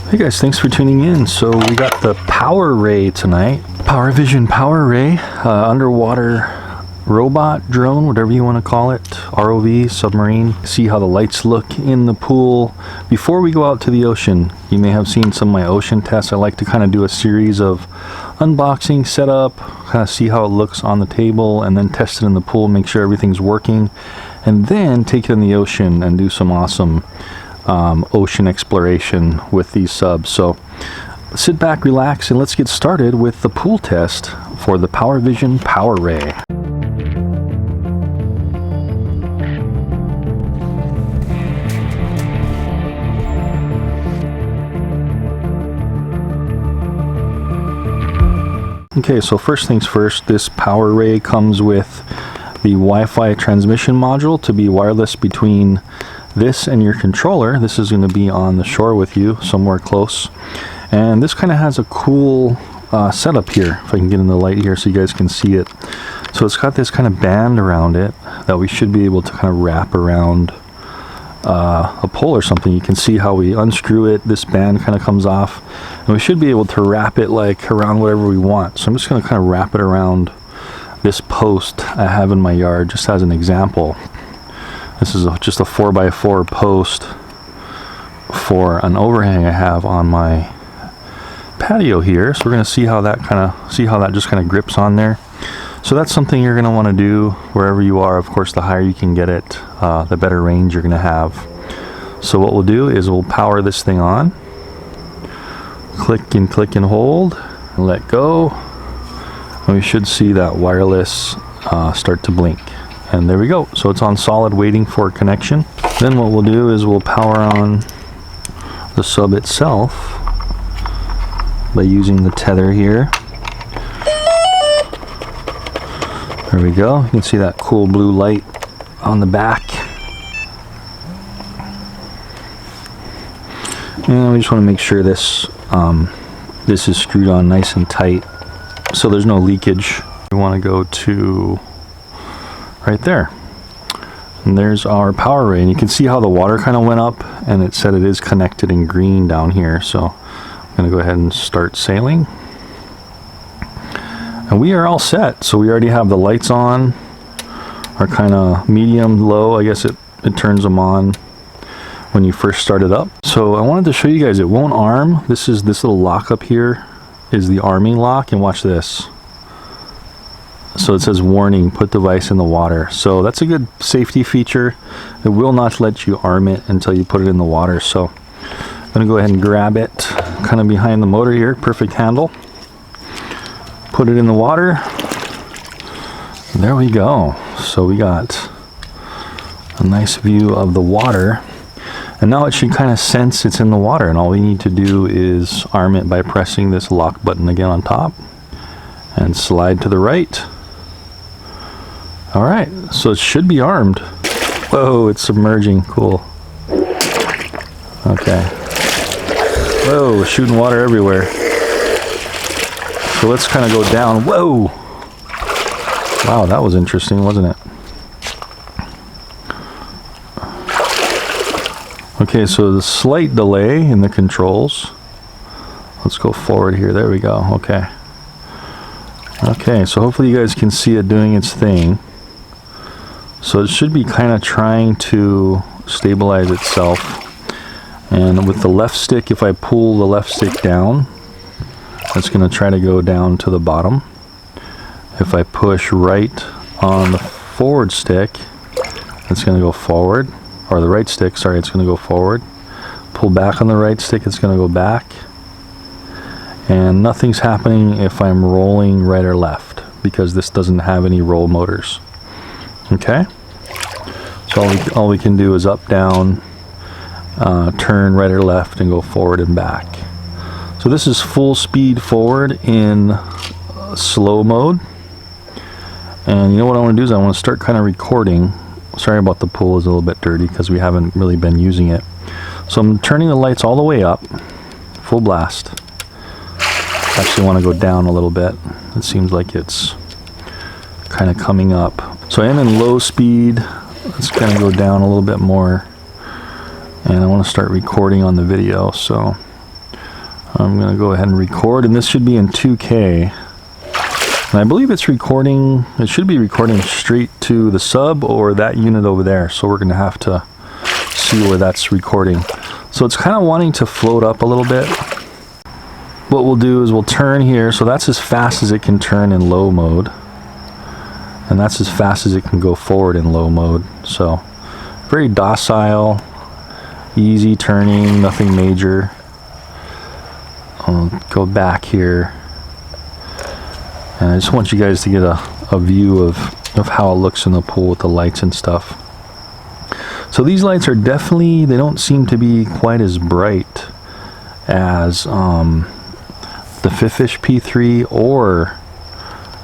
Hey guys, thanks for tuning in. So we got the PowerRay tonight. PowerVision PowerRay, underwater robot drone, whatever you want to call it, ROV, submarine. See how the lights look in the pool before we go out to the ocean. You may have seen some of my ocean tests. I like to kind of do a series of unboxing, setup, kind of see how it looks on the table, and then test it in the pool, make sure everything's working, and then take it in the ocean and do some awesome ocean exploration with these subs. So sit back, relax, and let's get started with the pool test for the PowerVision PowerRay. Okay, so first things first, this PowerRay comes with the Wi-Fi transmission module to be wireless between this and your controller. This is going to be on the shore with you, somewhere close. And this kind of has a cool setup here, if I can get in the light here so you guys can see it. So it's got this kind of band around it that we should be able to kind of wrap around a pole or something. You can see how we unscrew it, this band kind of comes off, and we should be able to wrap it like around whatever we want. So I'm just going to kind of wrap it around this post I have in my yard, just as an example. This is just a 4x4 post for an overhang I have on my patio here. So we're going to see how that just kind of grips on there. So that's something you're going to want to do wherever you are. Of course, the higher you can get it, the better range you're going to have. So what we'll do is we'll power this thing on. Click and hold, and let go. And we should see that wireless start to blink. And there we go. So it's on solid, waiting for connection. Then what we'll do is we'll power on the sub itself by using the tether here. There we go. You can see that cool blue light on the back. And we just want to make sure this this is screwed on nice and tight so there's no leakage. We want to go to right there. And there's our PowerRay. And you can see how the water kind of went up, and it said it is connected in green down here. So I'm going to go ahead and start sailing. And we are all set. So we already have the lights on, our kind of medium low. I guess it turns them on when you first start it up. So I wanted to show you guys, it won't arm. This little lock up here is the arming lock, and watch this. So it says warning, put device in the water. So that's a good safety feature. It will not let you arm it until you put it in the water. So I'm going to go ahead and grab it kind of behind the motor here, perfect handle. Put it in the water. There we go. So we got a nice view of the water. And now it should kind of sense it's in the water, and all we need to do is arm it by pressing this lock button again on top and slide to the right. Alright, so it should be armed. Whoa, it's submerging. Cool. Okay. Whoa, shooting water everywhere. So let's kind of go down. Whoa! Wow, that was interesting, wasn't it? Okay, so the slight delay in the controls. Let's go forward here. There we go. Okay. Okay, so hopefully you guys can see it doing its thing. So it should be kind of trying to stabilize itself. And with the left stick, if I pull the left stick down, it's going to try to go down to the bottom. If I push right on the forward stick, it's going to go forward. Or the right stick, sorry, it's going to go forward. Pull back on the right stick, it's going to go back. And nothing's happening if I'm rolling right or left, because this doesn't have any roll motors. Okay? So all we can do is up, down, turn right or left, and go forward and back. So this is full speed forward in slow mode. And you know what I want to do is I want to start kind of recording. Sorry about the pool, is a little bit dirty because we haven't really been using it. So I'm turning the lights all the way up, full blast. Actually want to go down a little bit. It seems like it's kind of coming up. So I am in low speed. Let's kind of go down a little bit more. And I want to start recording on the video. So I'm going to go ahead and record, and this should be in 2K. And I believe it's recording, it should be recording straight to the sub or that unit over there. So we're going to have to see where that's recording. So it's kind of wanting to float up a little bit. What we'll do is we'll turn here. So that's as fast as it can turn in low mode. And that's as fast as it can go forward in low mode. So very docile, easy turning, nothing major. I'll go back here. And I just want you guys to get a view of how it looks in the pool with the lights and stuff. So these lights are definitely, they don't seem to be quite as bright as the Fifish P3 or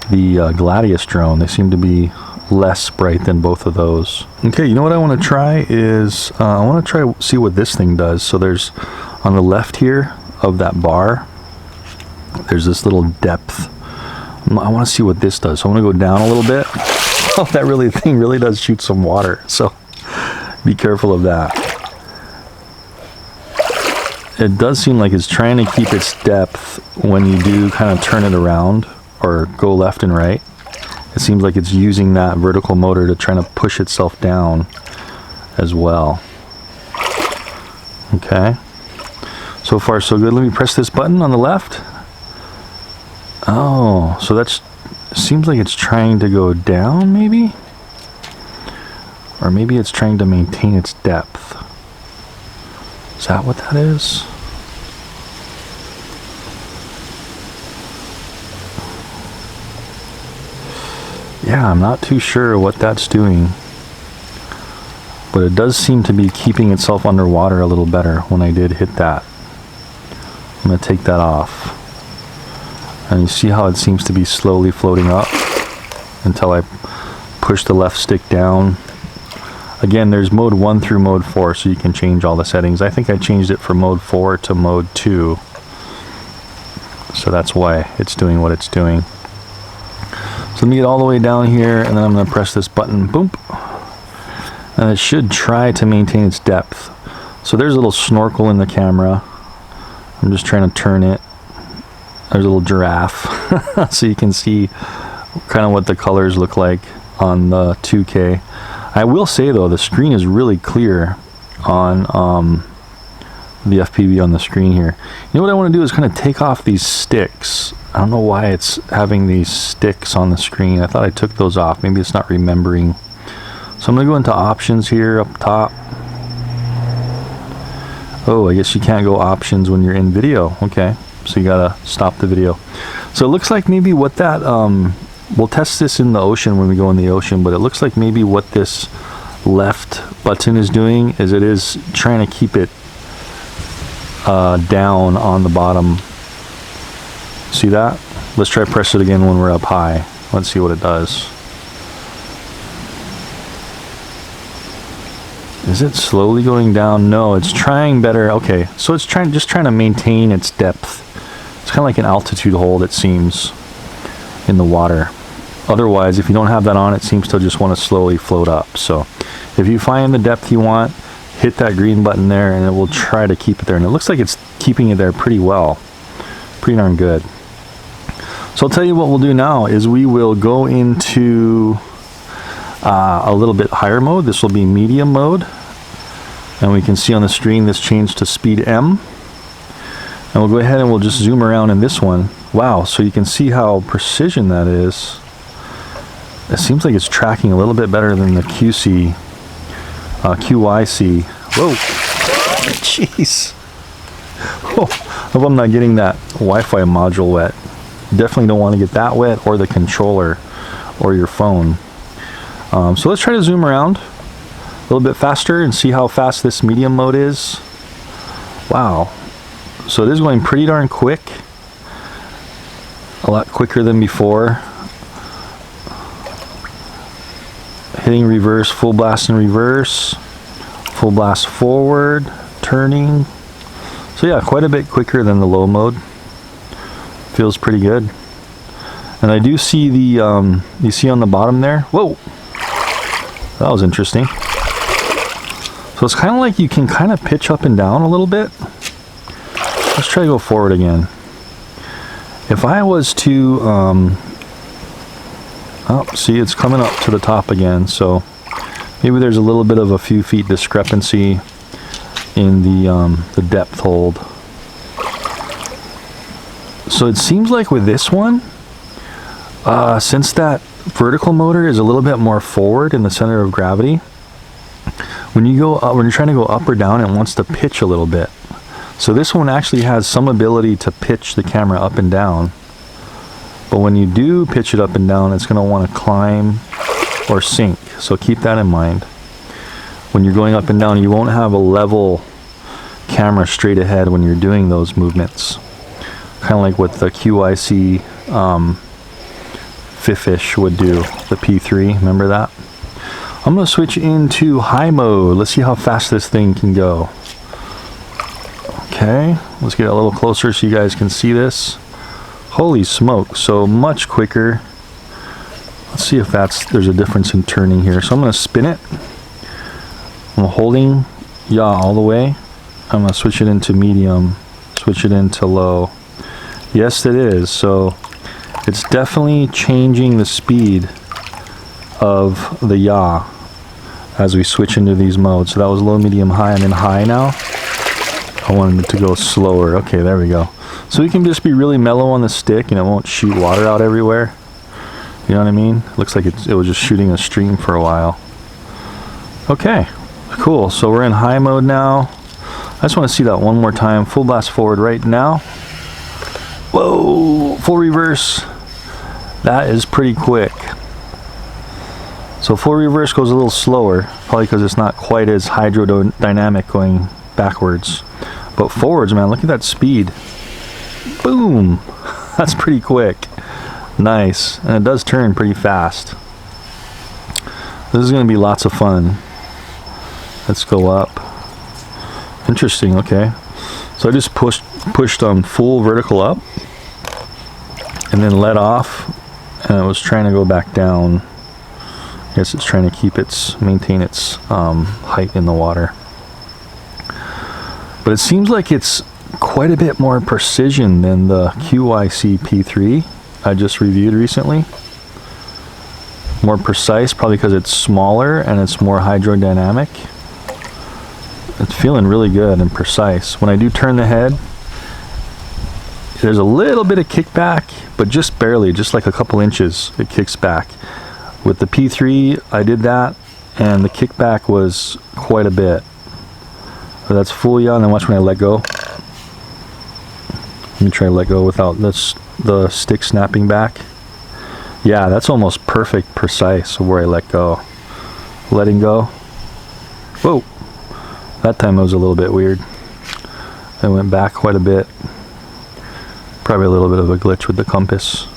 the Gladius drone. They seem to be less bright than both of those. Okay, you know what I want to try is, I want to try see what this thing does. So there's, on the left here of that bar, there's this little depth. I want to see what this does. So I'm going to go down a little bit. Oh, that thing really does shoot some water. So be careful of that. It does seem like it's trying to keep its depth when you do kind of turn it around or go left and right. It seems like it's using that vertical motor to try to push itself down as well. Okay. So far so good. Let me press this button on the left. Oh, so that's, seems like it's trying to go down maybe? Or maybe it's trying to maintain its depth. Is that what that is? Yeah, I'm not too sure what that's doing. But it does seem to be keeping itself underwater a little better when I did hit that. I'm going to take that off. And you see how it seems to be slowly floating up until I push the left stick down. Again, there's mode 1 through mode 4, so you can change all the settings. I think I changed it from mode 4 to mode 2. So that's why it's doing what it's doing. So let me get all the way down here, and then I'm going to press this button, boom. And it should try to maintain its depth. So there's a little snorkel in the camera. I'm just trying to turn it. There's a little giraffe, so you can see kind of what the colors look like on the 2K. I will say though, the screen is really clear on the FPV on the screen here. You know what I want to do is kind of take off these sticks. I don't know why it's having these sticks on the screen. I thought I took those off. Maybe it's not remembering. So I'm going to go into options here up top. Oh, I guess you can't go options when you're in video. Okay. So you gotta stop the video. So it looks like maybe what that, we'll test this in the ocean when we go in the ocean, but it looks like maybe what this left button is doing is it is trying to keep it down on the bottom. See that? Let's try press it again when we're up high. Let's see what it does. Is it slowly going down? No, it's trying better. Okay, so it's just trying to maintain its depth. It's kind of like an altitude hold, it seems, in the water. Otherwise, if you don't have that on, it seems to just want to slowly float up. So if you find the depth you want, hit that green button there and it will try to keep it there. And it looks like it's keeping it there pretty well. Pretty darn good. So I'll tell you what we'll do now is we will go into a little bit higher mode. This will be medium mode. And we can see on the screen this changed to speed M. And we'll go ahead and we'll just zoom around in this one. Wow, so you can see how precision that is. It seems like it's tracking a little bit better than the QYC. Whoa, jeez. Oh, hope I'm not getting that Wi-Fi module wet. Definitely don't want to get that wet, or the controller, or your phone. So let's try to zoom around a little bit faster and see how fast this medium mode is. Wow. So it is going pretty darn quick. A lot quicker than before. Hitting reverse, full blast in reverse. Full blast forward, turning. So yeah, quite a bit quicker than the low mode. Feels pretty good. And I do see the, you see on the bottom there? Whoa! That was interesting. So it's kind of like you can kind of pitch up and down a little bit. let's try to go forward again. If I was to, oh, see, it's coming up to the top again, so maybe there's a little bit of a few feet discrepancy in the depth hold. So it seems like with this one, since that vertical motor is a little bit more forward in the center of gravity, when you go up, when you're trying to go up or down, it wants to pitch a little bit. So this one actually has some ability to pitch the camera up and down. But when you do pitch it up and down, it's going to want to climb or sink. So keep that in mind. When you're going up and down, you won't have a level camera straight ahead when you're doing those movements. Kind of like what the QIC Fifish would do, the P3, remember that? I'm going to switch into high mode. Let's see how fast this thing can go. Okay, let's get a little closer so you guys can see this. Holy smoke, so much quicker. Let's see if there's a difference in turning here. So I'm going to spin it. I'm holding yaw all the way. I'm going to switch it into medium, switch it into low. Yes, it is. So it's definitely changing the speed of the yaw as we switch into these modes. So that was low, medium, high. I'm in high now. I wanted it to go slower. Okay, there we go. So we can just be really mellow on the stick and it won't shoot water out everywhere. You know what I mean? Looks like it was just shooting a stream for a while. Okay, cool. So we're in high mode now. I just want to see that one more time. Full blast forward right now. Whoa, full reverse. That is pretty quick. So full reverse goes a little slower, probably because it's not quite as hydrodynamic going backwards. But forwards, man, look at that speed. Boom. That's pretty quick. Nice. And it does turn pretty fast. This is going to be lots of fun. Let's go up. Interesting, okay. So I just pushed full vertical up and then let off, and it was trying to go back down. I guess it's trying to maintain its height in the water. But it seems like it's quite a bit more precision than the QIC P3 I just reviewed recently. More precise, probably because it's smaller and it's more hydrodynamic. It's feeling really good and precise. When I do turn the head, there's a little bit of kickback, but just barely, just like a couple inches, it kicks back. With the P3, I did that, and the kickback was quite a bit. So that's full yaw, and then watch when I let go. Let me try to let go without the stick snapping back. Yeah, that's almost perfect, precise where I let go. Letting go. Whoa! That time it was a little bit weird. I went back quite a bit. Probably a little bit of a glitch with the compass.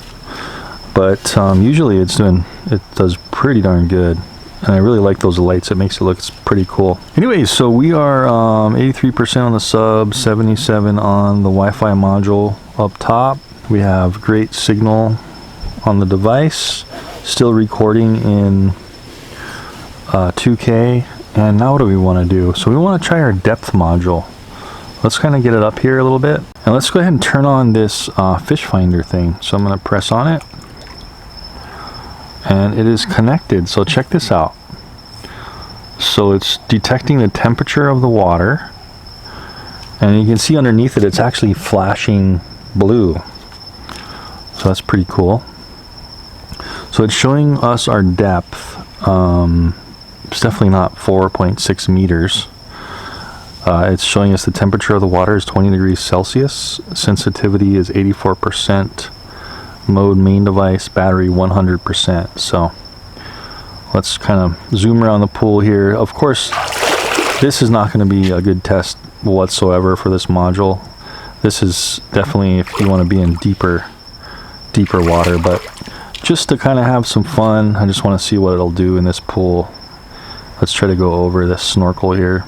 But usually it does pretty darn good. And I really like those lights. It makes it look pretty cool. Anyways, so we are 83% on the sub, 77 on the Wi-Fi module up top. We have great signal on the device. Still recording in 2K. And now what do we want to do? So we want to try our depth module. Let's kind of get it up here a little bit. And let's go ahead and turn on this fish finder thing. So I'm going to press on it. And it is connected, so check this out. So it's detecting the temperature of the water, and you can see underneath it it's actually flashing blue, so that's pretty cool. So it's showing us our depth. It's definitely not 4.6 meters. It's showing us the temperature of the water is 20 degrees Celsius, sensitivity is 84%, mode main device, battery 100%. So let's kind of zoom around the pool here. Of course, this is not going to be a good test whatsoever for this module. This is definitely if you want to be in deeper water, but just to kind of have some fun, I just want to see what it'll do in this pool. Let's try to go over this snorkel here.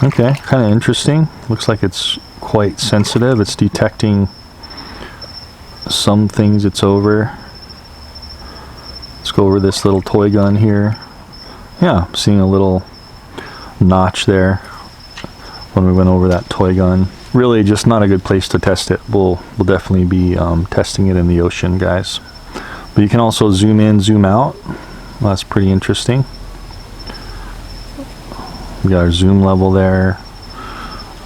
Okay, kind of interesting. Looks like it's quite sensitive. It's detecting some things it's over. Let's go over this little toy gun here. Yeah, I'm seeing a little notch there. when we went over that toy gun. Really just not a good place to test it. We'll definitely be testing it in the ocean, guys. But you can also zoom in, zoom out. Well, that's pretty interesting. We got our zoom level there.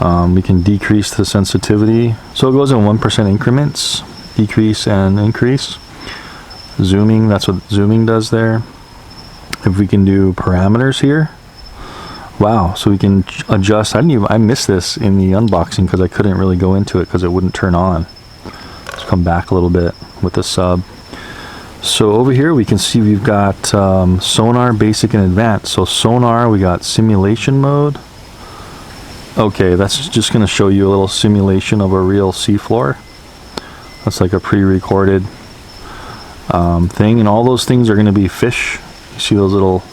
We can decrease the sensitivity. So it goes in 1% increments, decrease and increase. Zooming, that's what zooming does there. If we can do parameters here. Wow, so we can adjust. I missed this in the unboxing because I couldn't really go into it because it wouldn't turn on. Let's come back a little bit with the sub. So over here we can see we've got sonar, basic, and advanced. So sonar, we got simulation mode. Okay, that's just going to show you a little simulation of a real seafloor. That's like a pre-recorded thing, and all those things are going to be fish. You see those little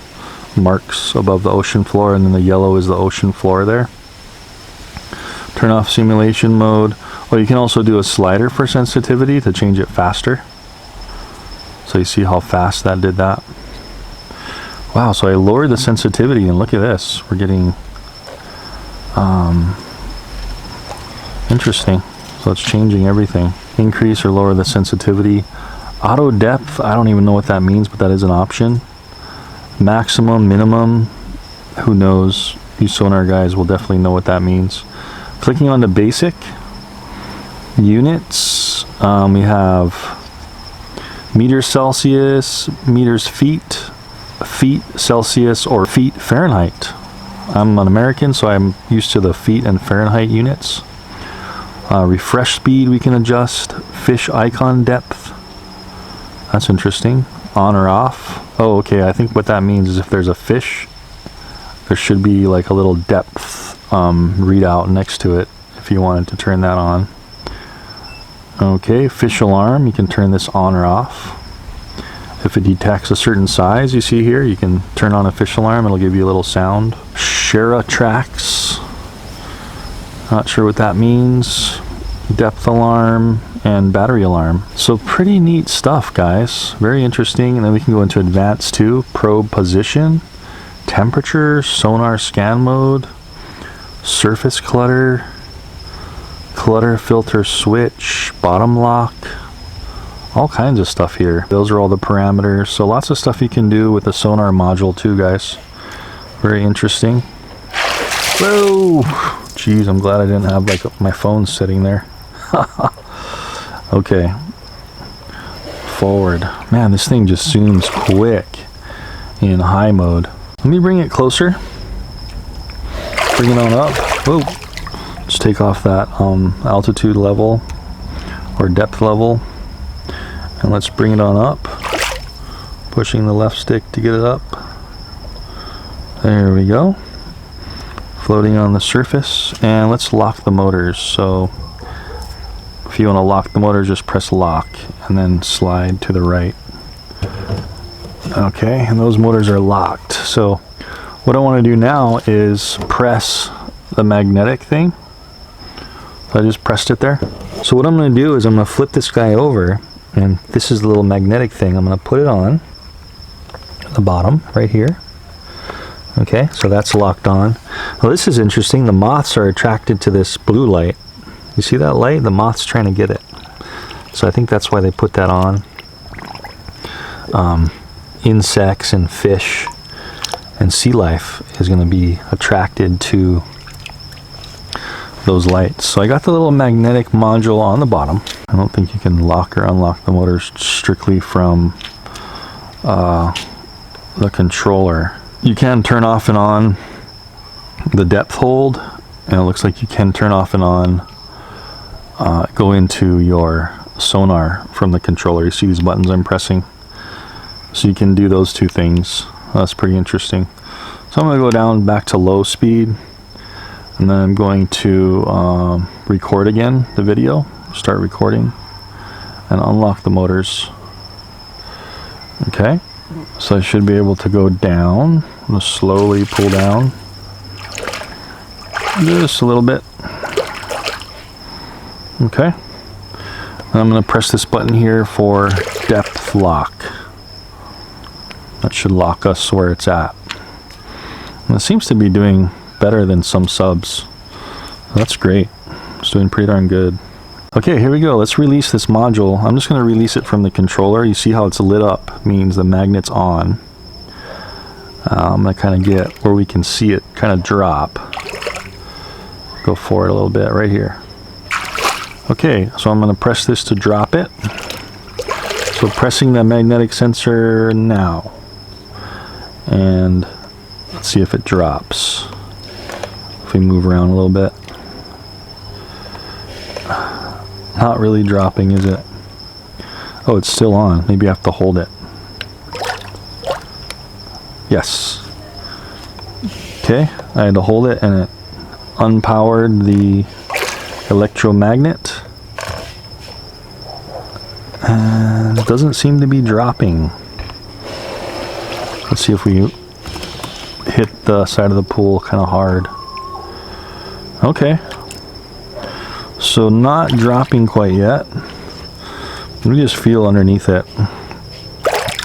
marks above the ocean floor, and then the yellow is the ocean floor there. Turn off simulation mode. Well, you can also do a slider for sensitivity to change it faster. So you see how fast that did that. Wow, so I lowered the sensitivity, and look at this. We're getting interesting. So it's changing everything. Increase or lower the sensitivity. Auto depth, I don't even know what that means, but that is an option. Maximum, minimum, who knows? You sonar guys will definitely know what that means. Clicking on the basic units, we have meters Celsius, meters feet, feet Celsius, or feet Fahrenheit. I'm an American, so I'm used to the feet and Fahrenheit units. Refresh speed we can adjust. Fish icon depth. That's interesting. On or off. Oh, okay, I think what that means is if there's a fish, there should be like a little depth readout next to it if you wanted to turn that on. Okay, fish alarm, you can turn this on or off. If it detects a certain size, you see here, you can turn on a fish alarm, it'll give you a little sound. Shara tracks, not sure what that means. Depth alarm and battery alarm. So pretty neat stuff, guys. Very interesting. And then we can go into advanced too. Probe position, temperature, sonar scan mode, surface clutter, clutter filter switch, bottom lock, all kinds of stuff here. Those are all the parameters. So lots of stuff you can do with the sonar module too, guys. Very interesting. Whoa! Jeez, I'm glad I didn't have like my phone sitting there. Okay. Forward. Man, this thing just zooms quick in high mode. Let me bring it closer. Bring it on up. Whoa. Just take off that altitude level or depth level. And let's bring it on up. Pushing the left stick to get it up. There we go. Floating on the surface. And let's lock the motors. So if you want to lock the motor, just press lock and then slide to the right. Okay, and those motors are locked. So what I want to do now is press the magnetic thing. So I just pressed it there. So what I'm going to do is I'm going to flip this guy over, and this is the little magnetic thing. I'm going to put it on at the bottom right here. Okay, so that's locked on. Well, this is interesting. The moths are attracted to this blue light. You see that light? The moth's trying to get it. So I think that's why they put that on. Insects and fish and sea life is going to be attracted to those lights. So I got the little magnetic module on the bottom. I don't think you can lock or unlock the motors strictly from the controller. You can turn off and on the depth hold, and it looks like you can turn off and on go into your sonar from the controller. You see these buttons I'm pressing, so you can do those two things. That's pretty interesting. So I'm going to go down back to low speed, and then I'm going to record again the video, start recording, and unlock the motors. Okay, so I should be able to go down. I'm going to slowly pull down just a little bit. Okay, and I'm going to press this button here for depth lock. That should lock us where it's at. And it seems to be doing better than some subs. That's great. It's doing pretty darn good. Okay, here we go. Let's release this module. I'm just going to release it from the controller. You see how it's lit up, means the magnet's on. I'm going to kind of get where we can see it kind of drop. Go forward a little bit right here. Okay, so I'm going to press this to drop it. So pressing the magnetic sensor now. And let's see if it drops. If we move around a little bit. Not really dropping, is it? Oh, it's still on. Maybe I have to hold it. Yes. Okay, I had to hold it and it unpowered the electromagnet. And it doesn't seem to be dropping. Let's see if we hit the side of the pool kind of hard. Okay. So not dropping quite yet. Let me just feel underneath it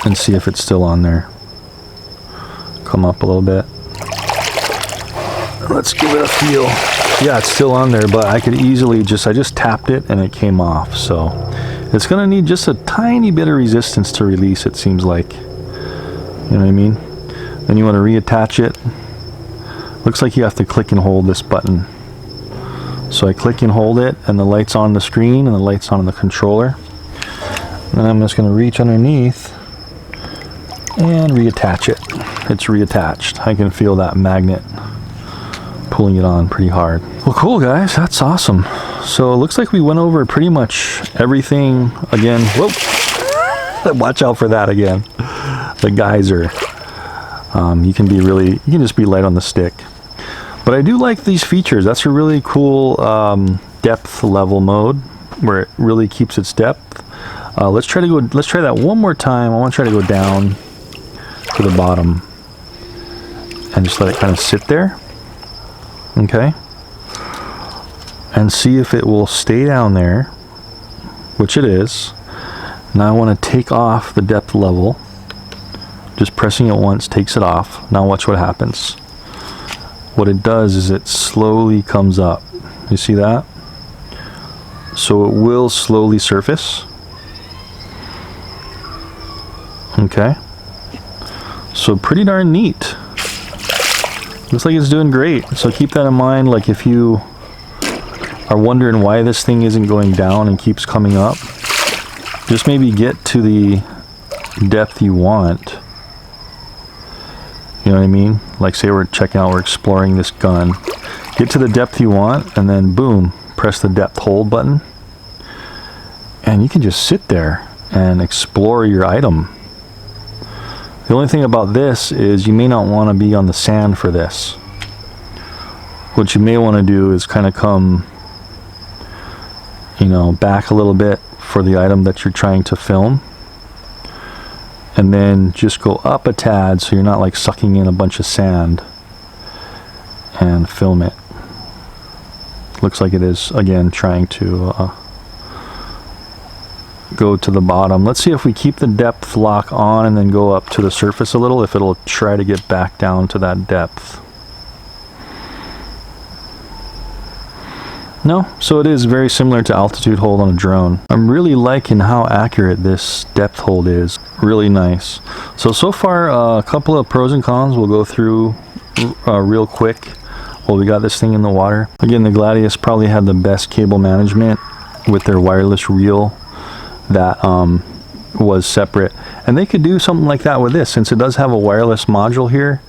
and see if it's still on there. Come up a little bit. Let's give it a feel. Yeah, it's still on there, but I could easily I just tapped it and it came off. So it's gonna need just a tiny bit of resistance to release, it seems like. You know what I mean? Then you want to reattach it. Looks like you have to click and hold this button. So I click and hold it, and the light's on the screen, and the light's on the controller. And I'm just going to reach underneath and reattach it. It's reattached. I can feel that magnet pulling it on pretty hard. Well, cool, guys. That's awesome. So it looks like we went over pretty much everything again. Whoop! Watch out for that again. The geyser. You can just be light on the stick. But I do like these features. That's a really cool depth level mode where it really keeps its depth. Let's try that one more time. I want to try to go down to the bottom and just let it kind of sit there. Okay. And see if it will stay down there, which it is. Now I want to take off the depth level. Just pressing it once takes it off. Now watch what happens. What it does is it slowly comes up. You see that? So it will slowly surface. Okay. So pretty darn neat. Looks like it's doing great. So keep that in mind. Like if you are wondering why this thing isn't going down and keeps coming up, just maybe get to the depth you want. You know what I mean? Like say we're exploring this gun. Get to the depth you want and then boom, press the depth hold button. And you can just sit there and explore your item. The only thing about this is you may not want to be on the sand for this. What you may want to do is kind of come, back a little bit for the item that you're trying to film. And then just go up a tad so you're not like sucking in a bunch of sand and film it. Looks like it is again trying to go to the bottom. Let's see if we keep the depth lock on and then go up to the surface a little, if it'll try to get back down to that depth. No, so it is very similar to altitude hold on a drone. I'm really liking how accurate this depth hold is. Really nice. So far a couple of pros and cons we'll go through real quick while we got this thing in the water. Again, the Gladius probably had the best cable management with their wireless reel that was separate. And they could do something like that with this. Since it does have a wireless module here,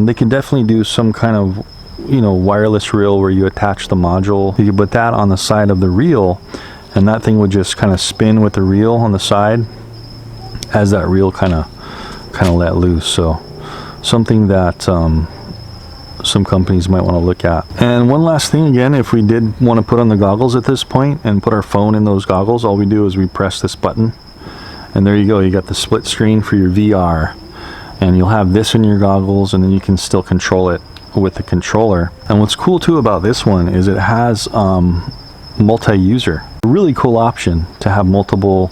they could definitely do some kind of wireless reel where you attach the module. You could put that on the side of the reel and that thing would just kind of spin with the reel on the side as that reel kind of let loose. So something that some companies might want to look at. And one last thing, again, if we did want to put on the goggles at this point and put our phone in those goggles, all we do is we press this button and there you go. You got the split screen for your VR and you'll have this in your goggles and then you can still control it with the controller. And what's cool too about this one is it has multi-user. A really cool option to have multiple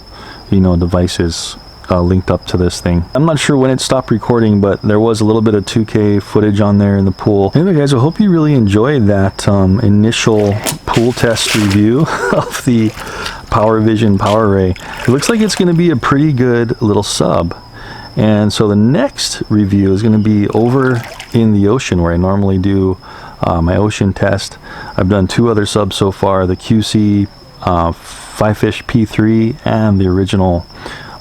devices linked up to this thing. I'm not sure when it stopped recording, but there was a little bit of 2K footage on there in the pool. Anyway guys, I hope you really enjoyed that initial pool test review of the PowerVision PowerRay. It looks like it's going to be a pretty good little sub. And so the next review is going to be over in the ocean, where I normally do my ocean test. I've done 2 other subs so far, the QC 5-fish P3 and the original.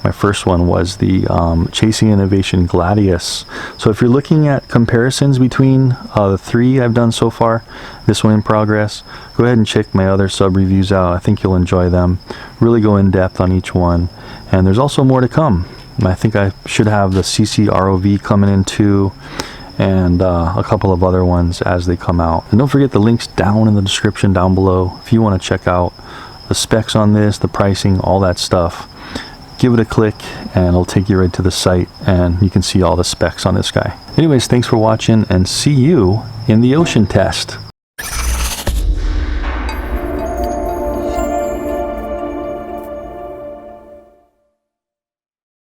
My first one was the Chasing Innovation Gladius. So if you're looking at comparisons between the 3 I've done so far, this one in progress, go ahead and check my other sub reviews out. I think you'll enjoy them. Really go in depth on each one. And there's also more to come. I think I should have the CC ROV coming in too, and a couple of other ones as they come out. And don't forget the links down in the description down below if you want to check out the specs on this, the pricing, all that stuff. Give it a click and it'll take you right to the site, and you can see all the specs on this guy. Anyways, thanks for watching, and see you in the ocean test.